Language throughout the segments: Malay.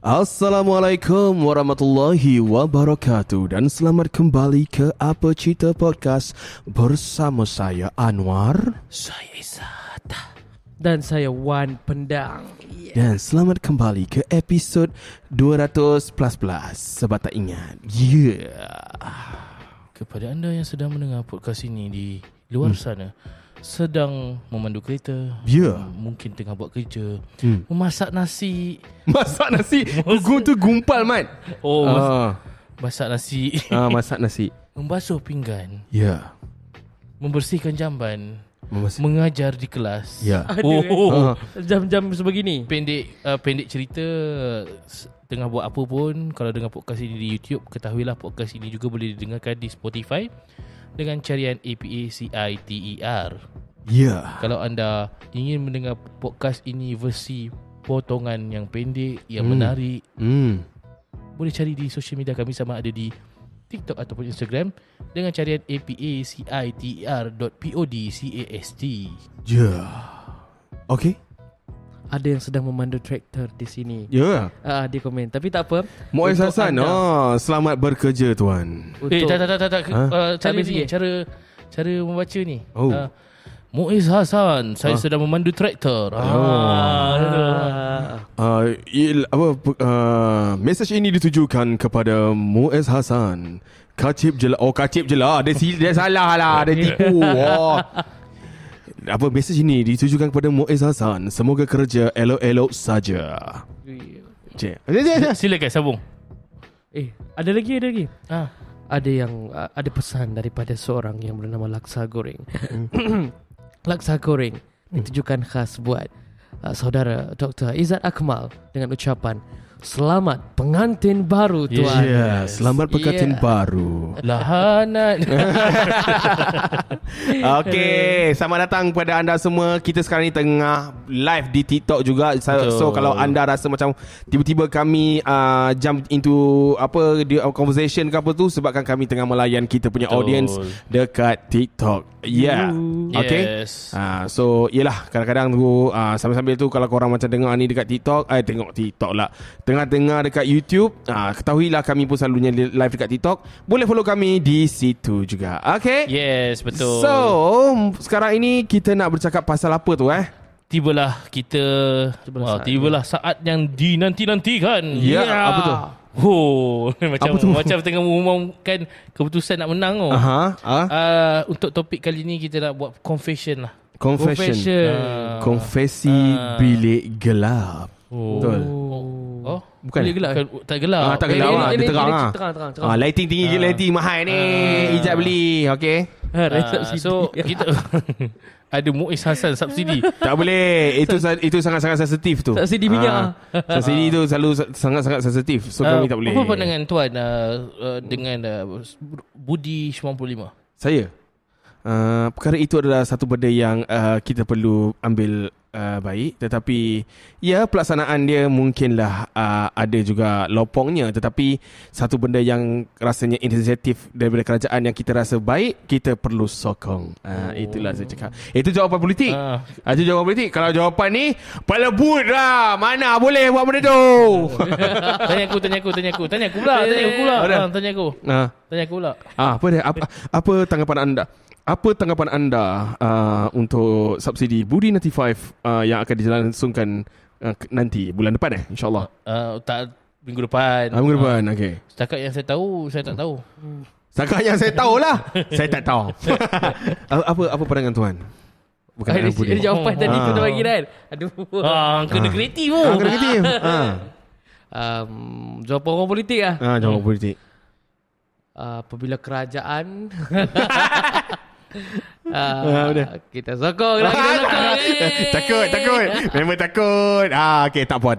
Assalamualaikum warahmatullahi wabarakatuh dan selamat kembali ke Apa Cerita Podcast bersama saya Anwar, saya Izzat dan saya Wan Pendang. Dan selamat kembali ke episod 200++. Sebab tak ingat. Kepada anda yang sedang mendengar podcast ini di luar sana, sedang memandu kereta, mungkin tengah buat kerja, memasak nasi. Masak nasi. Gugung tu gumpal, Mat. Masak nasi. Masak nasi. Membasuh pinggan, membersihkan jamban, mengajar di kelas. Jam-jam sebegini. Pendek cerita, tengah buat apa pun, kalau dengar podcast ini di YouTube, ketahuilah podcast ini juga boleh didengarkan di Spotify dengan carian APACITER. Kalau anda ingin mendengar podcast ini versi potongan yang pendek, yang menarik, boleh cari di social media kami, sama ada di TikTok ataupun Instagram dengan carian APACITER.PODCAST. Okay. Ada yang sedang memandu traktor di sini. Dia komen. Tapi tak apa. Muiz Hassan. Selamat bekerja, tuan. Tak. Cara membaca ni. Muiz Hassan, saya sedang memandu traktor. Mesej ini ditujukan kepada Muiz Hassan. Kacip je lah. Dia salah lah. Dia tipu. Mesej ini ditujukan kepada Muiz Hassan. Semoga kerja elok-elok saja. Silakan sambung. Ada lagi. Ada pesan daripada seorang yang bernama Laksa Goreng. Laksa Goreng ditujukan khas buat saudara Dr. Izzat Akmal dengan ucapan selamat pengantin baru, tuan. Selamat pengantin baru. Lahanan. Okay, selamat datang kepada anda semua. Kita sekarang ni tengah live di TikTok juga. So kalau anda rasa macam tiba-tiba kami jump into conversation ke apa tu, sebabkan kami tengah melayan kita punya audience dekat TikTok. Okay. So yelah, kadang-kadang tu sambil-sambil tu, kalau korang macam dengar ni dekat TikTok, tengok TikTok lah, tengah-tengah dekat YouTube, ketahuilah kami pun selalunya live dekat TikTok. Boleh follow kami di situ juga. Okay. Yes, betul. So sekarang ini kita nak bercakap pasal apa tu? Tibalah saat yang dinanti-nantikan. Apa tu? Macam tengah mengumumkan keputusan nak menang. Untuk topik kali ni kita nak buat confession lah. Konfesi bilik gelap. Betul. Bukan bilik gelap. Tak gelap. Tak gelap. Dia terang. Lighting tinggi je, lighting mahal ni. Ijat beli. Okay. So kita ada Muiz Hassan subsidi. Tak boleh. Itu sangat-sangat sensitif tu. Subsidi minyak. Subsidi tu selalu sangat-sangat sensitif. So kami tak boleh. Apa pandangan tuan dengan Budi 95? Saya perkara itu adalah satu benda yang kita perlu ambil baik. Tetapi pelaksanaan dia mungkinlah ada juga lopongnya. Tetapi satu benda yang rasanya inisiatif daripada kerajaan yang kita rasa baik, kita perlu sokong. Itulah saya cakap. Itu jawapan politik. Itu jawapan politik. Kalau jawapan ni pala but lah, mana boleh buat benda tu. Tanya aku pula. Apa tanggapan anda? Apa tanggapan anda untuk subsidi Budi 95 yang akan dilangsungkan nanti bulan depan InsyaAllah? Tak, minggu depan. Minggu depan, okey. Setakat yang saya tahu, saya tak tahu. Setakat yang saya tahulah. Saya tak tahu. Apa pandangan tuan? Bukan Budi. Jawapan tadi tu dah bagi kan. Aduh. Kena kreatif. Kena kreatif. Jawapan orang politik lah. Jawapan politik. Apabila kerajaan kita sokong lah. Takut. Memang takut. Okey, tak apa.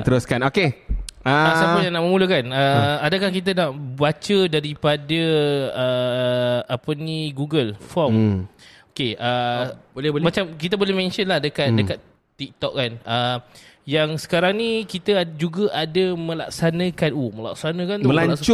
Teruskan. Okey. Siapa yang nak memulakan? Adakah kita nak baca daripada Google Form? Okey, boleh. Macam kita boleh mention lah dekat TikTok kan. Yang sekarang ni kita juga ada melaksanakan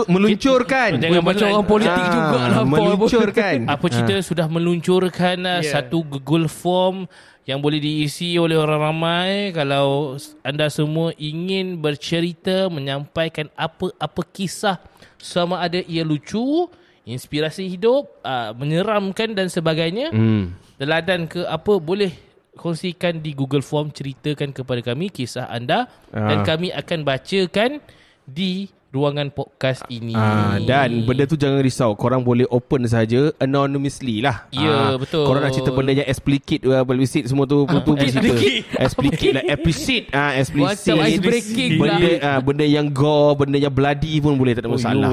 meluncurkan. Jangan macam orang politik jugalah. Meluncurkan. Apa cerita sudah meluncurkan satu Google Form yang boleh diisi oleh orang ramai. Kalau anda semua ingin bercerita, menyampaikan apa-apa kisah, sama ada ia lucu, inspirasi hidup, menyeramkan dan sebagainya, teladan ke apa, boleh kongsikan di Google Form. Ceritakan kepada kami kisah anda dan kami akan bacakan di ruangan podcast ini. Dan benda tu jangan risau, korang boleh open saja anonymously lah. Ya, betul. Korang nak cerita benda yang explicit semua tu explicit lah, explicit Macam ice breaking benda, benda yang gore, benda yang bloody pun boleh, tak ada masalah.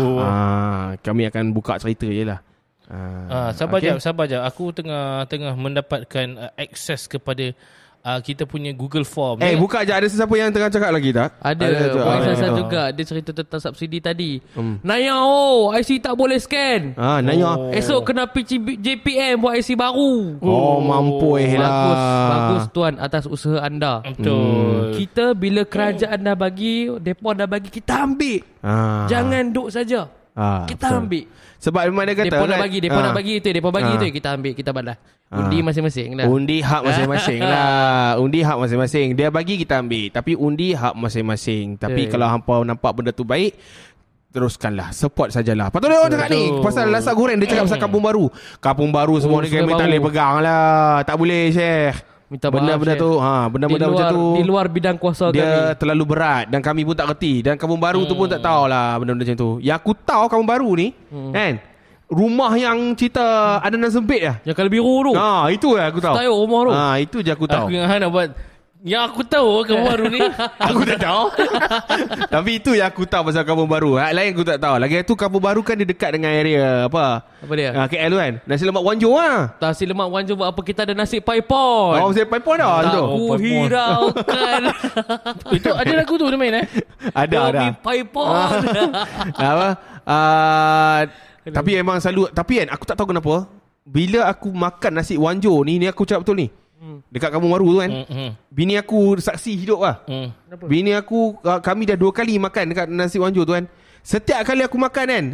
Kami akan buka cerita je lah. Sabar jap. Aku tengah mendapatkan akses kepada kita punya Google Form. Buka je. Ada sesiapa yang tengah cakap lagi tak? Ada Saya juga. Dia cerita tentang subsidi tadi. Naya, IC tak boleh scan. Naya. Esok kena pergi JPM buat IC baru. Mampu lah. Bagus tuan atas usaha anda. Betul. Kita bila kerajaan dah bagi, depa dah bagi, kita ambil. Jangan duk saja. Kita ambil. Sebab memang dia kata depa nak bagi, depa nak bagi itu, depa bagi itu, kita ambil, kita balas. Undi masing-masing lah. Undi hak masing-masing lah. Undi hak masing-masing. Dia bagi, kita ambil. Tapi undi hak masing-masing. Tapi kalau hampa nampak benda tu baik, teruskanlah, support sajalah. Lepas tu dia orang cakap ni pasal lasak goreng. Dia cakap pasal kampung baru. Kampung baru semua ni kami tak boleh pegang lah. Tak boleh, Syekh. Minta benda-benda tu benda-benda macam tu di luar bidang kuasa dia terlalu berat dan kami pun tak reti. Dan kampung baru tu pun tak tahulah benda-benda macam tu. Yang aku tahu kampung baru ni kan, rumah yang cerita adangan sempit lah, yang kalau biru tu. Itu lah aku tahu. Tahu rumah tu. Itu je aku tahu. Aku ingat nak buat yang aku tahu kampung baru ni. Aku tak tahu. Tapi itu yang aku tahu pasal kampung baru. Lain aku tak tahu. Lagi tu kampung baru kan dia dekat dengan area apa dia? KL tu kan. Nasi lemak Wanjo lah. Nasi lemak Wanjo buat apa? Kita ada nasi paipon. Nasi paipon dah. Tak ku hiraukan. Itu ada lagu tu dia main Ada. Paipon. Apa? Tapi memang selalu. Tapi kan aku tak tahu kenapa, bila aku makan nasi Wanjo ni aku cakap betul ni, dekat kampung baru tu kan, bini aku saksi hidup lah. Bini aku, kami dah 2 kali makan dekat nasi Wanjo tu kan. Setiap kali aku makan kan,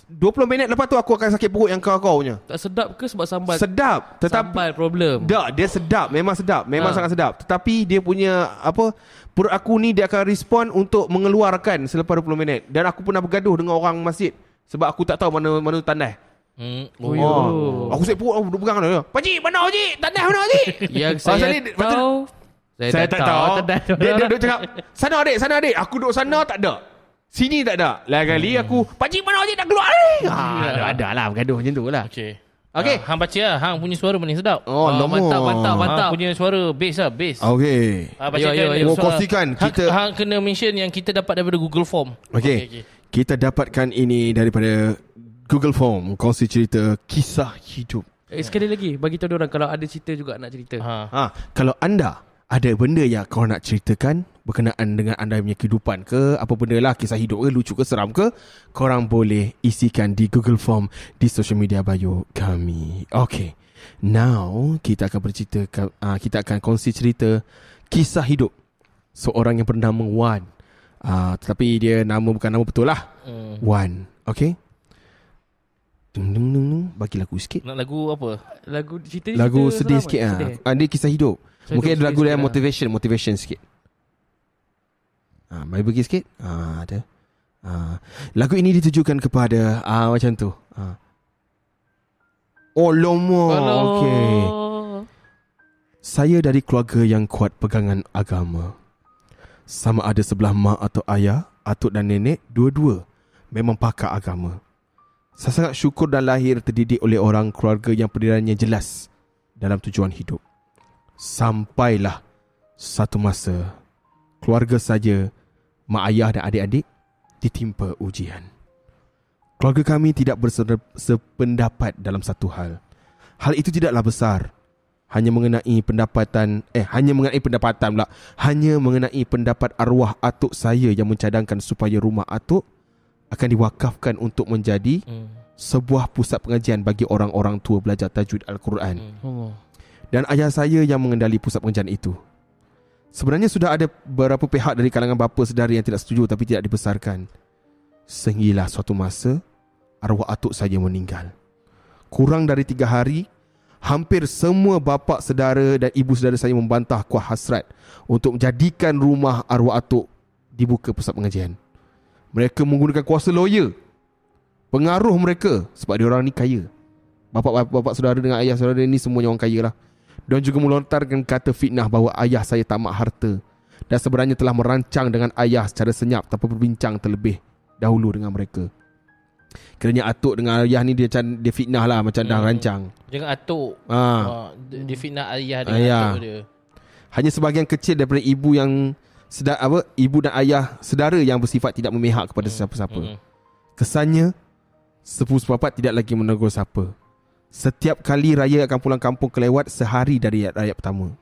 20 minit lepas tu aku akan sakit perut yang kau punya. Tak sedap ke sebab sambal? Sedap, tetapi sambal problem. Tak, dia sedap, memang sedap, memang sangat sedap. Tetapi dia punya perut aku ni dia akan respon untuk mengeluarkan selepas 20 minit. Dan aku pernah bergaduh dengan orang masjid sebab aku tak tahu mana tandai. Aku sakit perut, duduk pegang dia. Pakcik, mana pakcik? Tandai mana pakcik? Yang saya tahu, saya tak tahu. Dia duduk cakap, sana adik. Aku duduk sana tak ada, sini tak ada. Lain kali aku, pakcik mana pakcik nak keluar ni? Ada lah bergaduh macam tu lah. Okay. Hang baca lah. Hang punya suara paling sedap. Mantap. Hang punya suara bass lah, bass. Okay. Bacakan. Kongsikan kita. Hang kena mention yang kita dapat daripada Google Form. Okay. Kita dapatkan ini daripada Google Form. Kongsi cerita kisah hidup. Sekali lagi bagi tahu orang kalau ada cerita juga nak cerita. Kalau anda ada benda yang kau nak ceritakan berkenaan dengan anda punya kehidupan ke, apa benda lah, kisah hidup ke, lucu ke, seram ke, korang boleh isikan di Google Form di social media bio kami. Okay, now kita akan bercerita, kita akan kongsi cerita kisah hidup seorang yang bernama Wan. Tetapi dia nama bukan nama betul lah. Wan. Okay, bagi lagu sikit. Nak lagu apa? Lagu cerita lagu sedih sikit Dia kisah hidup. Mungkin ada lagu yang motivation sikit. Mari bagi sikit. Ada. Lagu ini ditujukan kepada macam tu. Lomo. Okey. Saya dari keluarga yang kuat pegangan agama. Sama ada sebelah mak atau ayah, atuk dan nenek, dua-dua memang pakar agama. Saya sangat syukur dan lahir terdidik oleh orang keluarga yang pendiriannya jelas dalam tujuan hidup. Sampailah satu masa keluarga saja, mak ayah dan adik-adik, ditimpa ujian. Keluarga kami tidak bersependapat dalam satu hal. Hal itu tidaklah besar. Hanya mengenai pendapat arwah atuk saya yang mencadangkan supaya rumah atuk akan diwakafkan untuk menjadi sebuah pusat pengajian bagi orang-orang tua belajar tajwid Al-Quran. Dan ayah saya yang mengendali pusat pengajian itu. Sebenarnya sudah ada beberapa pihak dari kalangan bapa saudara yang tidak setuju tapi tidak dibesarkan. Sehinggalah suatu masa arwah atuk saya meninggal. Kurang dari 3 hari, hampir semua bapa saudara dan ibu saudara saya membantah kuat hasrat untuk menjadikan rumah arwah atuk dibuka pusat pengajian. Mereka menggunakan kuasa lawyer, pengaruh mereka, sebab dia orang ni kaya. Bapa saudara dengan ayah saudara ni semuanya orang kaya lah. Dan juga melontarkan kata fitnah bahawa ayah saya tamak harta dan sebenarnya telah merancang dengan ayah secara senyap tanpa berbincang terlebih dahulu dengan mereka. Kiranya atuk dengan ayah ni dia fitnah lah, macam dah rancang. Jangan atuk. Dia fitnah ayah dengan atuk dia. Hanya sebahagian kecil daripada ibu dan ayah saudara yang bersifat tidak memihak kepada siapa-siapa. Kesannya sepupu sepapat tidak lagi menegur siapa. Setiap kali raya akan pulang kampung kelewat sehari dari raya pertama.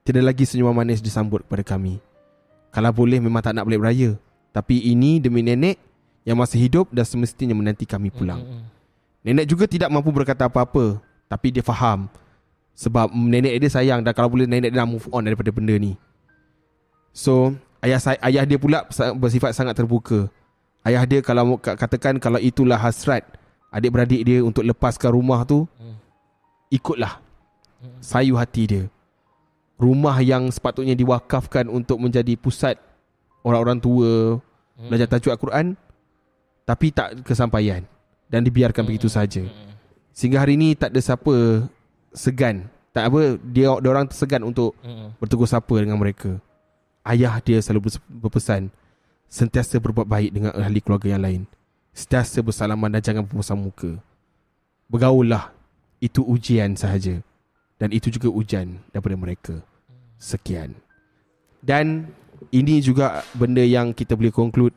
Tidak lagi senyuman manis disambut kepada kami. Kalau boleh memang tak nak balik beraya, tapi ini demi nenek yang masih hidup dan semestinya menanti kami pulang. Nenek juga tidak mampu berkata apa-apa, tapi dia faham sebab nenek dia sayang dan kalau boleh nenek dia nak move on daripada benda ni. So ayah dia pula bersifat sangat terbuka. Ayah dia kalau katakan kalau itulah hasrat adik-beradik dia untuk lepaskan rumah tu, ikutlah. Sayu hati dia. Rumah yang sepatutnya diwakafkan untuk menjadi pusat orang-orang tua belajar tajuk Al-Quran, tapi tak kesampaian dan dibiarkan begitu saja. Sehingga hari ini tak ada siapa segan, dia orang tersegan untuk bertegur sapa dengan mereka. Ayah dia selalu berpesan sentiasa berbuat baik dengan ahli keluarga yang lain, sentiasa bersalaman dan jangan berpusam muka. Bergaullah, itu ujian sahaja, dan itu juga ujian daripada mereka. Sekian. Dan ini juga benda yang kita boleh conclude,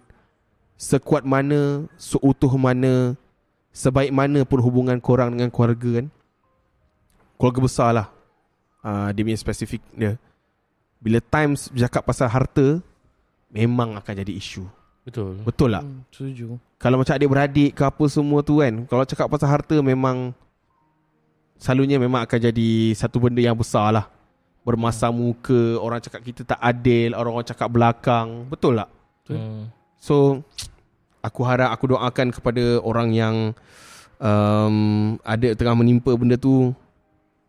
sekuat mana, seutuh mana, sebaik mana pun hubungan korang dengan keluarga kan, keluarga besar lah, dia punya spesifik dia. Bila times bercakap pasal harta, memang akan jadi isu. Betul tak? Setuju. Kalau macam adik-beradik ke apa semua tu kan, kalau cakap pasal harta memang selalunya memang akan jadi satu benda yang besar lah. Bermasa muka, orang cakap kita tak adil, orang-orang cakap belakang. Betul tak? So aku doakan kepada orang yang ada tengah menimpa benda tu,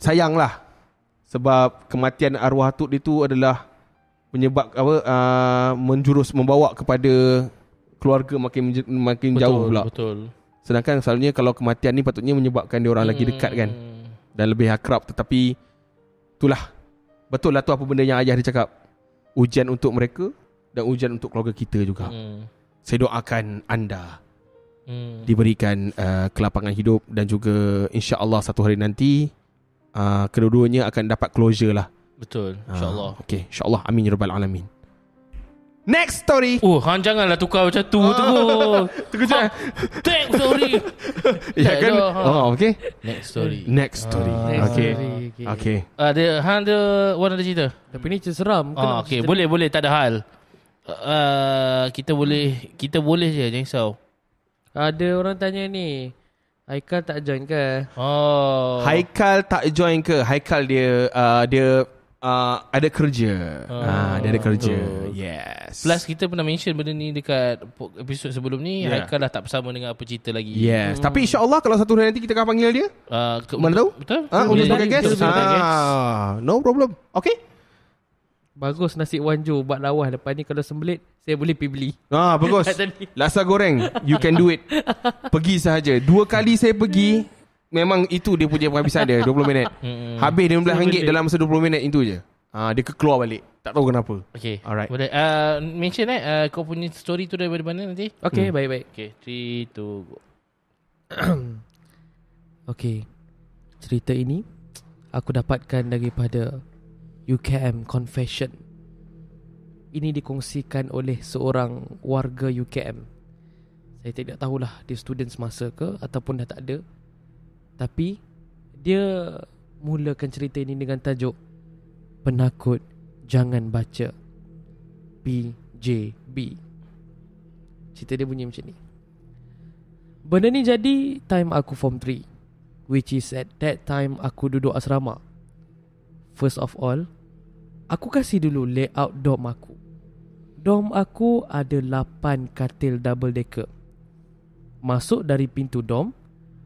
sayanglah. Sebab kematian arwah atuk dia tu adalah menyebab membawa kepada keluarga makin jauh pula. Betul. Sedangkan selalunya kalau kematian ni patutnya menyebabkan dia orang lagi dekat kan, dan lebih akrab. Tetapi itulah, betul lah tu apa benda yang ayah dia cakap, ujian untuk mereka dan ujian untuk keluarga kita juga. Saya doakan anda diberikan kelapangan hidup dan juga insya-Allah satu hari nanti kedua-duanya akan dapat closure lah. Betul, insya-Allah. Okay, insya-Allah, amin ya rabbal alamin. Next story. Han janganlah tukar macam tu. Tunggu je. Next story. Ya kan? Okay. Next story. Okay. Ada warna ada cerita. Tapi ni seram. Okay, boleh, tak ada hal. Kita boleh je, jangan risau. Ada orang tanya ni, Haikal tak join ke? Haikal tak join ke? Haikal dia ada kerja. Dia ada kerja. Yes. Plus kita pernah mention benda ni dekat episod sebelum ni. Haikal dah tak bersama dengan apa cerita lagi. Yes. Tapi insya-Allah kalau satu hari nanti kita akan panggil dia. Mana tahu? Betul. Untuk sebagai guest. No problem. Okay. Bagus nasi wanjo buat lawas lepas ni, kalau sembelit saya boleh pergi beli. Bagus. Lasa goreng, you can do it. Pergi sahaja. 2 kali saya pergi, memang itu dia punya penghabisan dia, 20 minit. Habis RM15 dalam masa 20 minit itu je. Dia keluar balik. Tak tahu kenapa. Okay. Alright. Boleh mention kau punya story tu daripada mana nanti? Okay, baik-baik. Okay, 3, 2, go. Okay, cerita ini aku dapatkan daripada UKM Confession. Ini dikongsikan oleh seorang warga UKM. Saya tidak tahulah dia student semasa ke ataupun dah tak ada. Tapi dia mulakan cerita ini dengan tajuk Penakut Jangan Baca, PJB. Cerita dia bunyi macam ni. Benda ni jadi time aku form 3, which is at that time aku duduk asrama. First of all, Aku kasih dulu layout dom aku. Dom aku ada 8 katil double decker. Masuk dari pintu dom,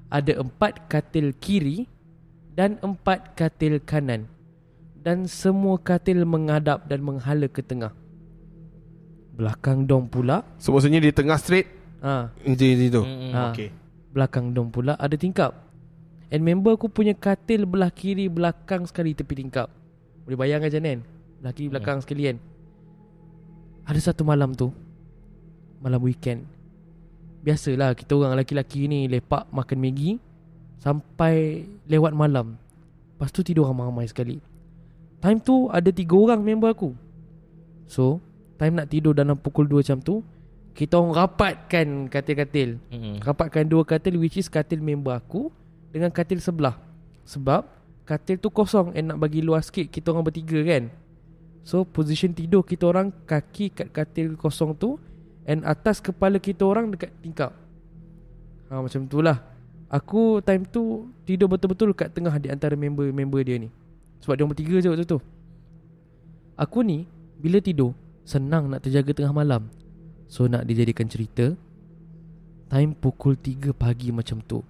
ada 4 katil kiri dan 4 katil kanan. Dan semua katil menghadap dan menghala ke tengah. Belakang dom pula, So maksudnya di tengah straight itu. Okay. belakang dom pula ada tingkap. And member aku punya katil belah kiri belakang sekali tepi tingkap. Boleh bayangkan macam kan? Belah kiri belakang sekali kan. Ada satu malam tu, malam weekend. Biasalah kita orang lelaki-lelaki ni lepak makan Maggi sampai lewat malam. Lepas tu tidur ramai-ramai sekali. Time tu ada 3 orang member aku. So time nak tidur dalam pukul 2 macam tu, kita orang rapatkan katil-katil. Rapatkan 2 katil, which is katil member aku dengan katil sebelah. Sebab katil tu kosong and nak bagi luas sikit kita orang bertiga kan. So position tidur kita orang kaki kat katil kosong tu and atas kepala kita orang dekat tingkap. Macam tu lah. Aku time tu tidur betul-betul kat tengah di antara member dia ni. Sebab dia orang bertiga je waktu tu. Aku ni bila tidur senang nak terjaga tengah malam. So nak dijadikan cerita, time pukul 3 pagi macam tu,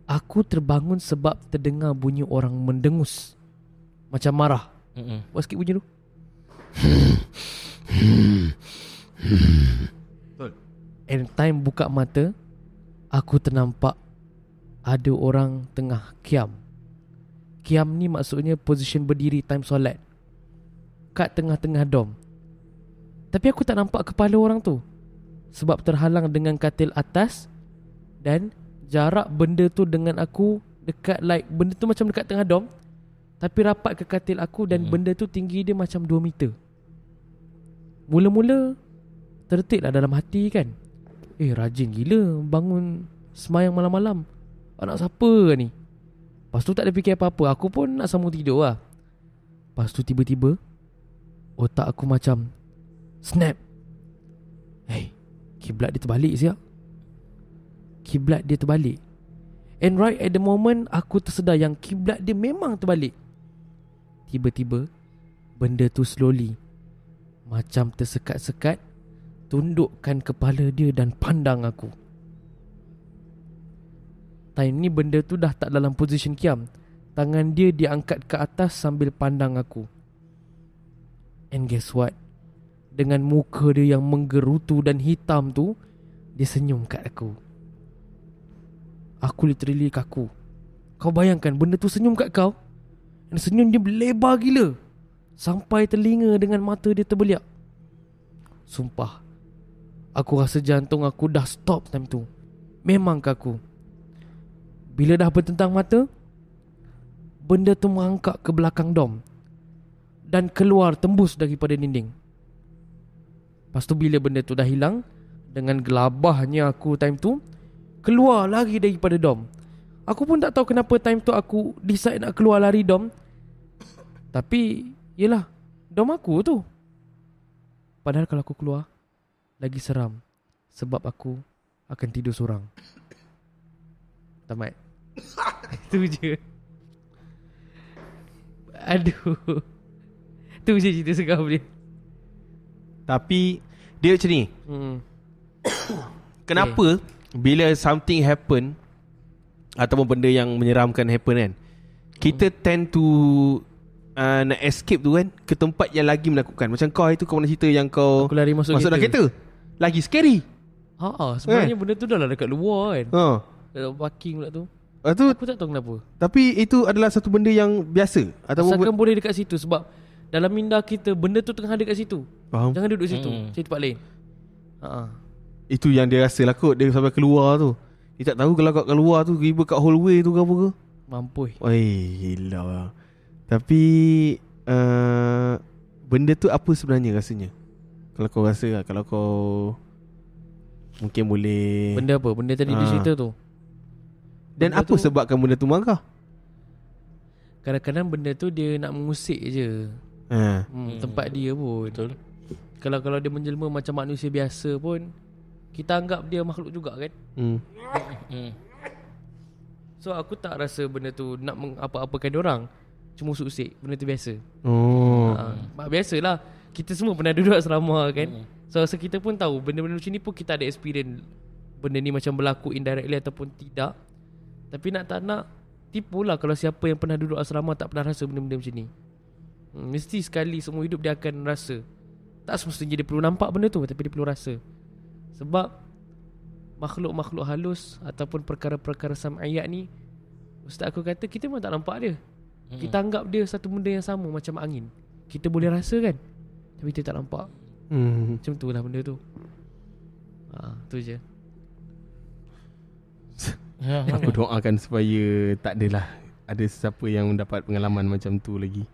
aku terbangun sebab terdengar bunyi orang mendengus macam marah. Buat sikit bunyi tu. And time buka mata, aku ternampak ada orang tengah kiam. Kiam ni maksudnya position berdiri time solat kat tengah-tengah dom. Tapi aku tak nampak kepala orang tu sebab terhalang dengan katil atas. Dan jarak benda tu dengan aku dekat, like benda tu macam dekat tengah dom tapi rapat ke katil aku. Dan benda tu tinggi dia macam 2 meter. Mula-mula tertik lah dalam hati kan, rajin gila bangun semayang malam-malam. Anak siapa ni? Lepas tu tak ada fikir apa-apa, aku pun nak sambung tidur lah. Lepas tu tiba-tiba otak aku macam snap. Kiblat dia terbalik siap. Kiblat dia terbalik. And right at the moment aku tersedar yang kiblat dia memang terbalik. Tiba-tiba benda tu slowly macam tersekat-sekat tundukkan kepala dia dan pandang aku. Time ni benda tu dah tak dalam position kiam. Tangan dia diangkat ke atas sambil pandang aku. And guess what? Dengan muka dia yang menggerutu dan hitam tu, dia senyum kat aku. Aku literally kaku. Kau bayangkan benda tu senyum kat kau, dan senyum dia lebar gila sampai telinga dengan mata dia terbeliak. Sumpah, aku rasa jantung aku dah stop time tu. Memang kaku. Bila dah bertentang mata, benda tu merangkak ke belakang dom dan keluar tembus daripada dinding. Lepas tu bila benda tu dah hilang, dengan gelabahnya aku time tu keluar lari daripada dom. Aku pun tak tahu kenapa time tu aku decide nak keluar lari dom. Tapi yelah, dom aku tu. Padahal kalau aku keluar lagi seram, sebab aku akan tidur seorang. Tamat. Itu je. Aduh. Tu je cerita seram dia. Tapi dia macam ni. Kenapa bila something happen ataupun benda yang menyeramkan happen kan, kita tend to nak escape tu kan ke tempat yang lagi menakutkan. Macam kau itu, kau nak cerita yang kau aku lari masuk dalam kereta. Lagi scary. Sebenarnya benda tu dah lah dekat luar kan. Dekat parking pula tu. Aku tak tahu kenapa. Tapi itu adalah satu benda yang biasa ataupun asalkan boleh dekat situ. Sebab dalam minda kita benda tu tengah dekat situ. Faham? Jangan duduk situ. Cari tempat lain. Itu yang dia rasa lah kot. Dia sampai keluar tu. Dia tak tahu kalau kat keluar tu tiba kat hallway tu ke apa ke. Mampus. Gila. Tapi benda tu apa sebenarnya rasanya? Kalau kau rasa lah, kalau kau mungkin boleh. Benda apa? Benda tadi dia cerita tu. Dan benda apa tu sebabkan benda tu marah? Kadang-kadang benda tu dia nak mengusik je. Tempat dia pun. Betul. Kalau dia menjelma macam manusia biasa pun, kita anggap dia makhluk juga kan. So aku tak rasa benda tu nak apa-apakan diorang. cuma usik. Benda tu biasa. Biasalah. Kita semua pernah duduk asrama kan. So kita pun tahu benda-benda macam ni pun kita ada experience. Benda ni macam berlaku indirectly ataupun tidak. Tapi nak tak nak, tipulah kalau siapa yang pernah duduk asrama tak pernah rasa benda-benda macam ni. Mesti sekali seumur hidup dia akan rasa. Tak semestinya dia perlu nampak benda tu, tapi dia perlu rasa. Sebab makhluk-makhluk halus ataupun perkara-perkara sam'iyat ni, ustaz aku kata kita memang tak nampak dia. Kita anggap dia satu benda yang sama macam angin. Kita boleh rasa kan, tapi kita tak nampak. Macam tu lah benda tu. Tu je. Aku doakan supaya tak adalah ada siapa yang mendapat pengalaman macam tu lagi.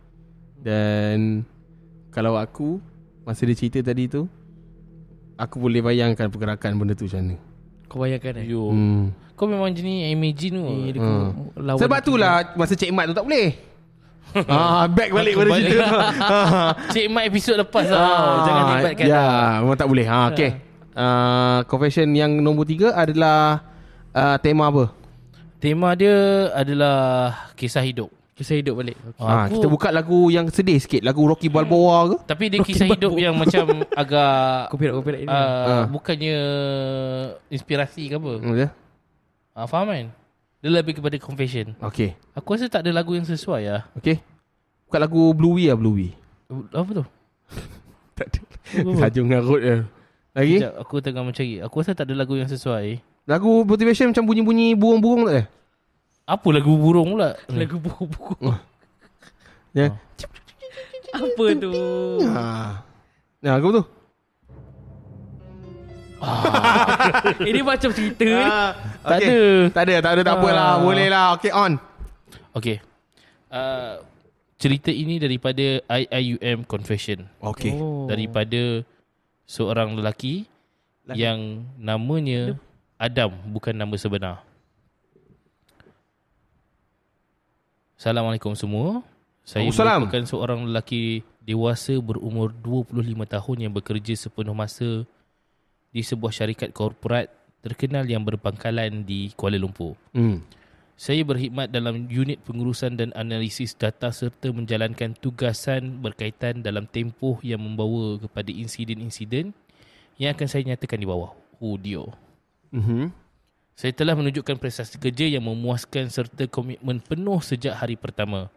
Dan kalau aku, masa dia cerita tadi tu, aku boleh bayangkan pergerakan benda tu macam mana. Kau bayangkan Yo. Kau memang jenis imagine tu. Sebab tu lah masa Cik Mat tu tak boleh. Back balik pada cerita tu. Cik Mat episod lepas lah. Jangan libatkan. Ya, memang tak boleh. Okay. Confession yang nombor 3 adalah tema apa? Tema dia adalah kisah hidup. Kisah hidup balik. Kita buka lagu yang sedih sikit, lagu Rocky Balboa ke? Tapi dia kisah hidup yang macam agak Copyright ini. bukannya inspirasi ke apa. Faham kan? Dia lebih kepada confession. Okay. Aku rasa tak ada lagu yang sesuai lah. Okay. Buka lagu Bluey lah, Bluey. Apa tu? Tak ada. Tajung ngarut je. Lagi? Sekejap, aku tengah mencari. Aku rasa tak ada lagu yang sesuai. Lagu motivation macam bunyi-bunyi burung-burung tak ada? Apa lagu burung pula? Lagu burung-burung. Ya. Apa tu? Lagu tu. Ini macam cerita ni. Tak ada. Tak apalah. Boleh lah. Okay, on. Okay. Cerita ini daripada IIUM Confession. Okay. Daripada seorang lelaki yang namanya Adam, bukan nama sebenar. Assalamualaikum semua. Saya merupakan seorang lelaki dewasa berumur 25 tahun yang bekerja sepenuh masa di sebuah syarikat korporat terkenal yang berpangkalan di Kuala Lumpur. Saya berkhidmat dalam unit pengurusan dan analisis data serta menjalankan tugasan berkaitan dalam tempoh yang membawa kepada insiden-insiden yang akan saya nyatakan di bawah audio. Saya telah menunjukkan prestasi kerja yang memuaskan serta komitmen penuh sejak hari pertama.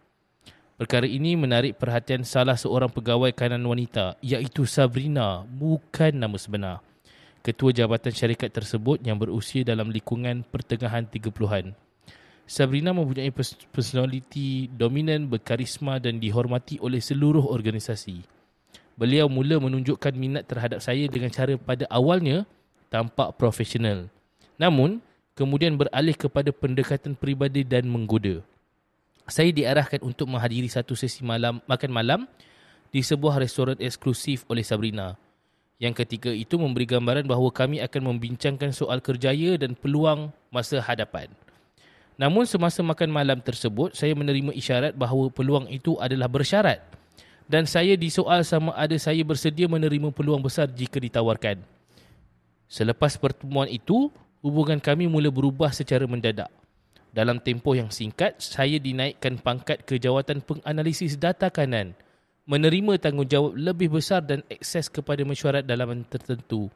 Perkara ini menarik perhatian salah seorang pegawai kanan wanita, iaitu Sabrina, bukan nama sebenar, ketua jabatan syarikat tersebut yang berusia dalam lingkungan pertengahan 30-an. Sabrina mempunyai personaliti dominan, berkarisma dan dihormati oleh seluruh organisasi. Beliau mula menunjukkan minat terhadap saya dengan cara pada awalnya tampak profesional. Namun, kemudian beralih kepada pendekatan peribadi dan menggoda. Saya diarahkan untuk menghadiri satu sesi makan malam di sebuah restoran eksklusif oleh Sabrina. Yang ketika itu memberi gambaran bahawa kami akan membincangkan soal kerjaya dan peluang masa hadapan. Namun semasa makan malam tersebut, saya menerima isyarat bahawa peluang itu adalah bersyarat. Dan saya disoal sama ada saya bersedia menerima peluang besar jika ditawarkan. Selepas pertemuan itu, hubungan kami mula berubah secara mendadak. Dalam tempoh yang singkat, saya dinaikkan pangkat ke jawatan penganalisis data kanan, menerima tanggungjawab lebih besar dan akses kepada mesyuarat dalaman tertentu.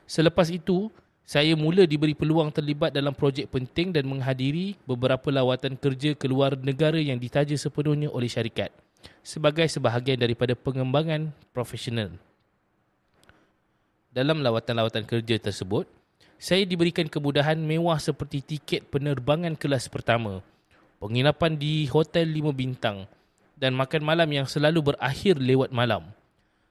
Selepas itu, saya mula diberi peluang terlibat dalam projek penting dan menghadiri beberapa lawatan kerja ke luar negara yang ditaja sepenuhnya oleh syarikat sebagai sebahagian daripada pengembangan profesional. Dalam lawatan-lawatan kerja tersebut, saya diberikan kemudahan mewah seperti tiket penerbangan kelas pertama, penginapan di hotel 5 bintang dan makan malam yang selalu berakhir lewat malam.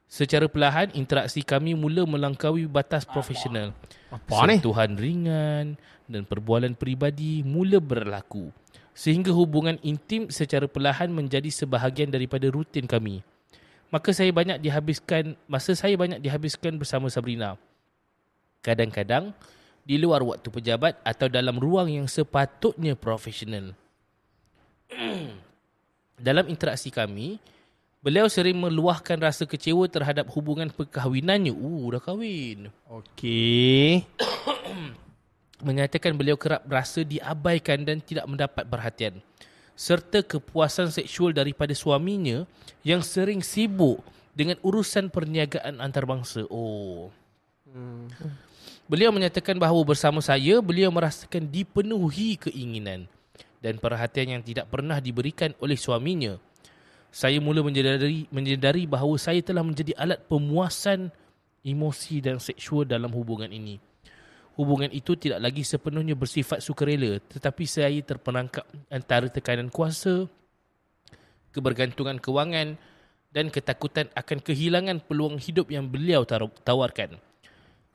Secara perlahan, interaksi kami mula melangkaui batas profesional. Sentuhan ringan dan perbualan peribadi mula berlaku, sehingga hubungan intim secara perlahan menjadi sebahagian daripada rutin kami. Masa saya banyak dihabiskan bersama Sabrina. Kadang-kadang di luar waktu pejabat atau dalam ruang yang sepatutnya profesional. Dalam interaksi kami, beliau sering meluahkan rasa kecewa terhadap hubungan perkahwinannya. Dah kahwin. Okey. Menyatakan beliau kerap rasa diabaikan dan tidak mendapat perhatian. serta kepuasan seksual daripada suaminya yang sering sibuk dengan urusan perniagaan antarabangsa. Beliau menyatakan bahawa bersama saya, beliau merasakan dipenuhi keinginan dan perhatian yang tidak pernah diberikan oleh suaminya. Saya mula menyedari bahawa saya telah menjadi alat pemuasan emosi dan seksual dalam hubungan ini. Hubungan itu tidak lagi sepenuhnya bersifat sukarela, tetapi saya terperangkap antara tekanan kuasa, kebergantungan kewangan dan ketakutan akan kehilangan peluang hidup yang beliau tawarkan.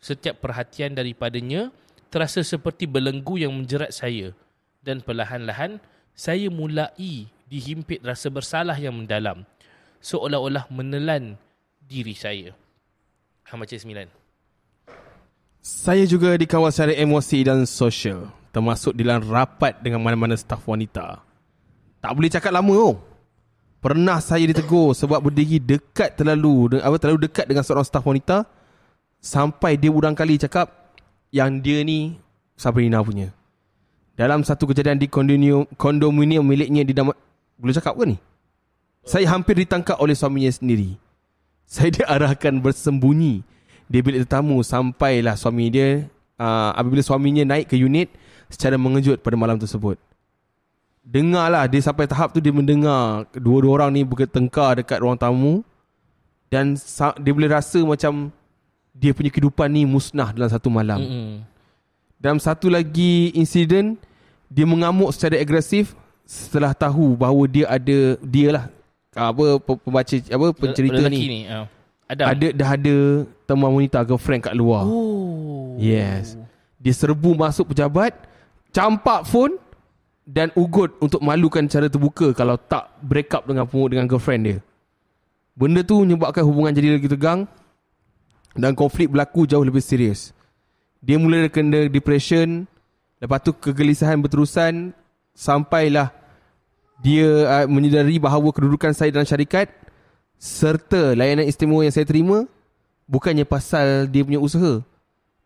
Setiap perhatian daripadanya terasa seperti belenggu yang menjerat saya dan perlahan-lahan saya mulai dihimpit rasa bersalah yang mendalam, seolah-olah menelan diri saya. Macam 9. Saya juga dikawal secara emosi dan sosial, termasuk dalam rapat dengan mana-mana staf wanita. Tak boleh cakap lama. Pernah saya ditegur sebab berdiri terlalu dekat dengan seorang staf wanita, sampai dia berulang kali cakap yang dia ni Sabrina punya. Dalam satu kejadian di kondominium miliknya di boleh cakap ke ni? Saya hampir ditangkap oleh suaminya sendiri. Saya diarahkan bersembunyi di bilik tetamu sampailah suami dia apabila suaminya naik ke unit secara mengejut pada malam tersebut. Dengarlah, dia sampai tahap tu dia mendengar dua orang ni bertengkar dekat ruang tamu dan dia boleh rasa macam dia punya kehidupan ni musnah dalam satu malam. Dalam satu lagi insiden, dia mengamuk secara agresif setelah tahu bahawa pencerita ni dah ada teman wanita, girlfriend kat luar. Yes. Dia serbu masuk pejabat, campak phone dan ugut untuk malukan cara terbuka kalau tak break up dengan girlfriend dia. Benda tu menyebabkan hubungan jadi lagi tegang dan konflik berlaku jauh lebih serius. Dia mula kena depression, lepas tu kegelisahan berterusan sampailah dia menyedari bahawa kedudukan saya dalam syarikat serta layanan istimewa yang saya terima bukannya pasal dia punya usaha,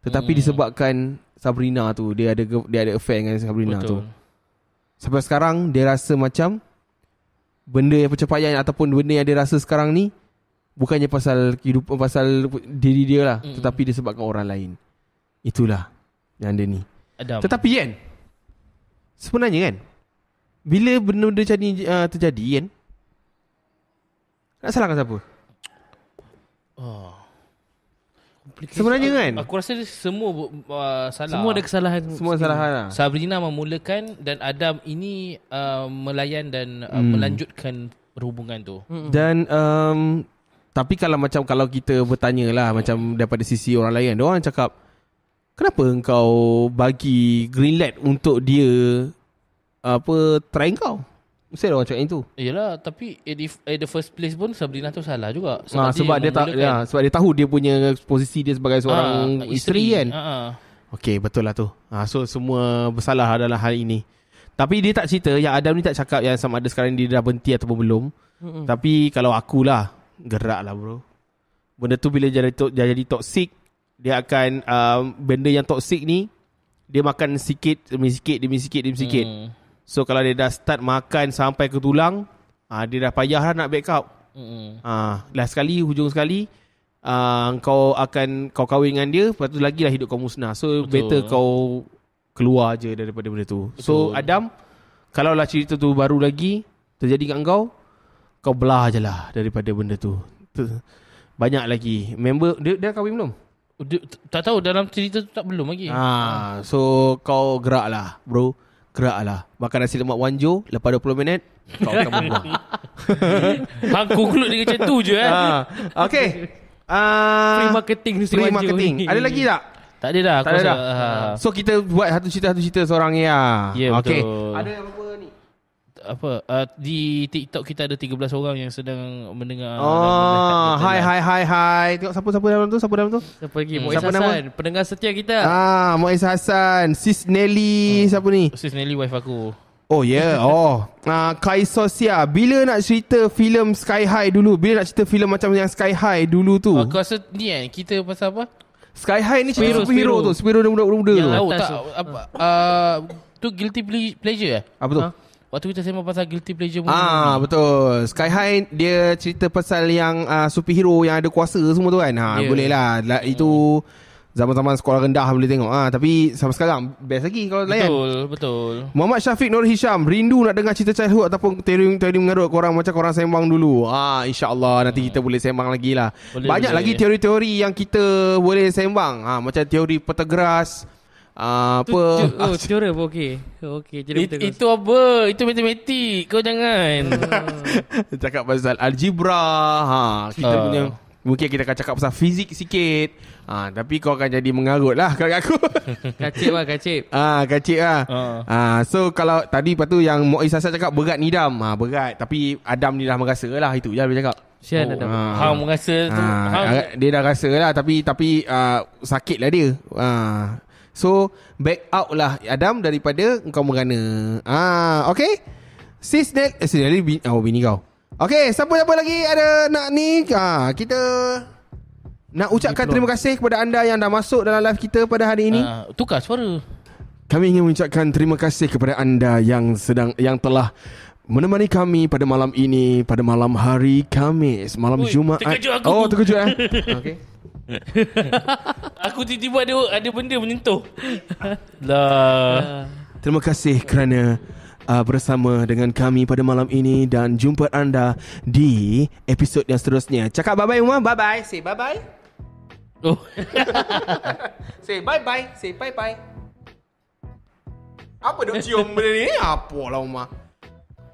tetapi disebabkan Sabrina tu, dia ada affair dengan Sabrina. Betul. Tu. Sampai sekarang dia rasa macam benda yang pencapaian ataupun benda yang dia rasa sekarang ni bukannya pasal kehidupan, pasal diri dia lah, tetapi disebabkan orang lain. Itulah yang dia ni. Adam. Tetapi kan, sebenarnya kan, bila benda-benda macam ni terjadi kan, nak salahkan siapa? Sebenarnya kan, aku rasa semua salah. Semua ada kesalahan. Semua kesalahan lah. Sabrina memulakan dan Adam ini melayan dan melanjutkan perhubungan tu. Dan tapi kalau kita bertanya lah, macam daripada sisi orang lain, dia orang cakap, kenapa engkau bagi green light untuk dia try kau? Mesti orang cakap itu. Yelah, tapi at the first place pun Sabrina tu salah juga. Sebab dia tahu dia punya posisi dia sebagai seorang isteri kan. Okey, betul lah tu. So semua bersalah dalam hal ini. Tapi dia tak cerita, yang Adam ni tak cakap yang sama ada sekarang dia dah berhenti ataupun belum. Tapi kalau akulah, gerak lah bro. Benda tu bila jadi toxic, dia akan benda yang toxic ni dia makan sikit demi sikit. So kalau dia dah start makan sampai ke tulang, dia dah payah lah nak back up. Last sekali, hujung sekali, kau kahwin dengan dia, lepas tu lagi lah hidup kau musnah. So better kau keluar je daripada benda tu. So Adam, kalau lah cerita tu baru lagi terjadi kat kau belah je lah daripada benda tu. Banyak lagi member dia kahwin belum? Tak tahu, dalam cerita tu tak belum lagi. So kau gerak lah bro, gerak lah. Makan nasi lemak wanjo, lepas 20 minit kau akan berubah. Hang conclude dengan macam tu je Okay. Free marketing. Ada lagi tak? Tak ada dah. So kita buat satu cerita seorang ya. Okay. Betul. Ada apa ni? Di TikTok kita ada 13 orang yang sedang mendengar. Hai. Tengok siapa dalam tu? Siapa lagi? Muiz Hassan, pendengar setia kita. Muiz Hassan, Sis Nelly, siapa ni? Sis Nelly wife aku. Oh ya. Kai Sosia, bila nak cerita filem Sky High dulu? Bila nak cerita filem macam yang Sky High dulu tu? Aku rasa ni kan kita pasal apa? Sky High ni cerita superhero tu, superhero muda-muda tu. Yang tahu tak tu guilty pleasure Apa tu? Waktu kita sembang pasal guilty pleasure movie. Betul. Sky High dia cerita pasal yang superhero yang ada kuasa semua tu kan. Boleh lah. Itu zaman-zaman sekolah rendah boleh tengok. Tapi sampai sekarang best lagi kalau layan. Betul. Muhammad Syafiq Nur Hisham, rindu nak dengar cerita childhood ataupun teori mengarut korang macam korang sembang dulu. InsyaAllah nanti kita boleh sembang lagi lah. Banyak lagi teori-teori yang kita boleh sembang. Macam teori peta geras. Teori pun okey. Itu apa? Itu matematik. Kau jangan cakap pasal algebra. Kita punya mungkin kita akan cakap pasal fizik sikit. Tapi kau akan jadi mengarut lah kat aku. Kacip. Kacip lah. So kalau tadi lepas tu yang Muiz Hasan cakap berat nidam. Berat. Tapi Adam ni dah merasa lah. Itu je dia cakap. Sian Adam. Hang merasa tu. Dia dah rasa lah. Tapi sakit lah dia. So back out lah Adam daripada kau merana. Okay. Sis Nelly bini kau. Okay, siapa lagi ada nak ni? Kita nak ucapkan terima kasih kepada anda yang dah masuk dalam live kita pada hari ini. Tukar suara. Kami ingin mengucapkan terima kasih kepada anda yang telah menemani kami pada malam ini, pada malam hari Khamis, malam Jumaat. Terkejut aku. Terkejut Okay. Aku tiba-tiba ada benda menyentuh. Lah. Terima kasih kerana bersama dengan kami pada malam ini dan jumpa anda di episod yang seterusnya. Cakap bye-bye Umar. Bye-bye. Say bye-bye. Say bye-bye. Say bye-bye. Apa duk cium benda ni? Apalah Umar.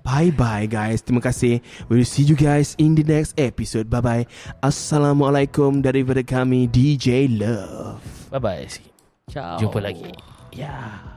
Bye-bye guys. Terima kasih. We'll see you guys in the next episode. Bye-bye. Assalamualaikum daripada kami DJ Love. Bye-bye. Ciao. Jumpa lagi. Ya.